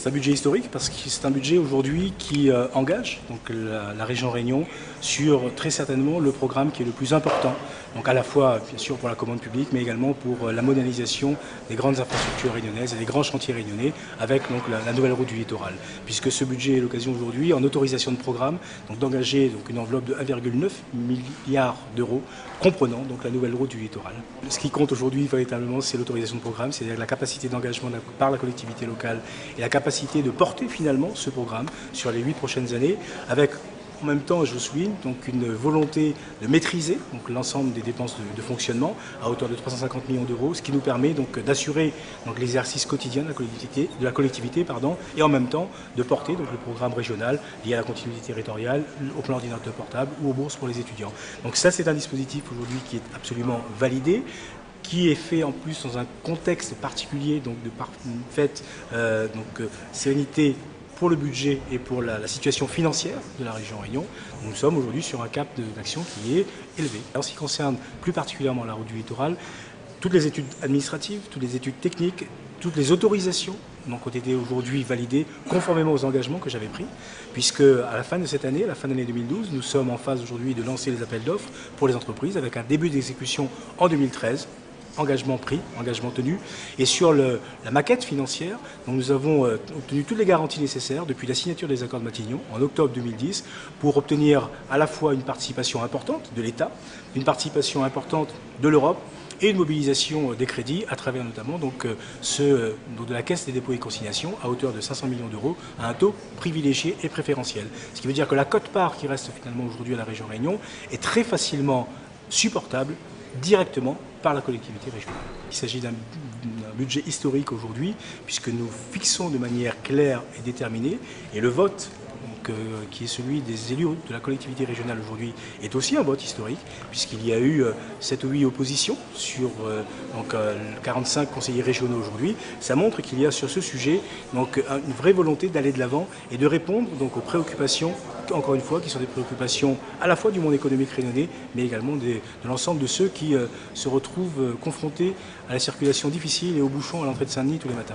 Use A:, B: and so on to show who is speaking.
A: C'est un budget historique parce que c'est un budget aujourd'hui qui engage donc, la région Réunion sur très certainement le programme qui est le plus important. Donc à la fois bien sûr pour la commande publique mais également pour la modernisation des grandes infrastructures réunionnaises et des grands chantiers réunionnais avec donc, la nouvelle route du littoral. Puisque ce budget est l'occasion aujourd'hui en autorisation de programme d'engager donc, une enveloppe de 1,9 milliard d'euros comprenant donc, la nouvelle route du littoral. Ce qui compte aujourd'hui véritablement c'est l'autorisation de programme, c'est-à-dire la capacité d'engagement par la collectivité locale et la capacité de porter finalement ce programme sur les 8 prochaines années avec en même temps, je le souligne, donc une volonté de maîtriser l'ensemble des dépenses de fonctionnement à hauteur de 350 millions d'euros, ce qui nous permet d'assurer l'exercice quotidien de la collectivité et en même temps de porter donc, le programme régional lié à la continuité territoriale, au plan ordinateur portable ou aux bourses pour les étudiants. Donc ça, c'est un dispositif aujourd'hui qui est absolument validé, qui est fait en plus dans un contexte particulier, donc de fait sérénité pour le budget et pour la situation financière de la région Réunion. Nous sommes aujourd'hui sur un cap d'action qui est élevé. En ce qui concerne plus particulièrement la route du littoral, toutes les études administratives, toutes les études techniques, toutes les autorisations ont été aujourd'hui validées conformément aux engagements que j'avais pris, puisque à la fin de cette année, à la fin de l'année 2012, nous sommes en phase aujourd'hui de lancer les appels d'offres pour les entreprises avec un début d'exécution en 2013. Engagement pris, engagement tenu. Et sur la maquette financière, donc nous avons obtenu toutes les garanties nécessaires depuis la signature des accords de Matignon en octobre 2010 pour obtenir à la fois une participation importante de l'État, une participation importante de l'Europe et une mobilisation des crédits à travers notamment de la Caisse des dépôts et consignations à hauteur de 500 millions d'euros à un taux privilégié et préférentiel. Ce qui veut dire que la quote-part qui reste finalement aujourd'hui à la région Réunion est très facilement supportable directement par la collectivité régionale. Il s'agit d'un budget historique aujourd'hui, puisque nous fixons de manière claire et déterminée, et le vote qui est celui des élus de la collectivité régionale aujourd'hui est aussi un vote historique, puisqu'il y a eu 7 ou 8 oppositions sur 45 conseillers régionaux aujourd'hui. Ça montre qu'il y a sur ce sujet une vraie volonté d'aller de l'avant et de répondre aux préoccupations, encore une fois, qui sont des préoccupations à la fois du monde économique réunionnais, mais également de l'ensemble de ceux qui se retrouvent confrontés à la circulation difficile et aux bouchons à l'entrée de Saint-Denis tous les matins.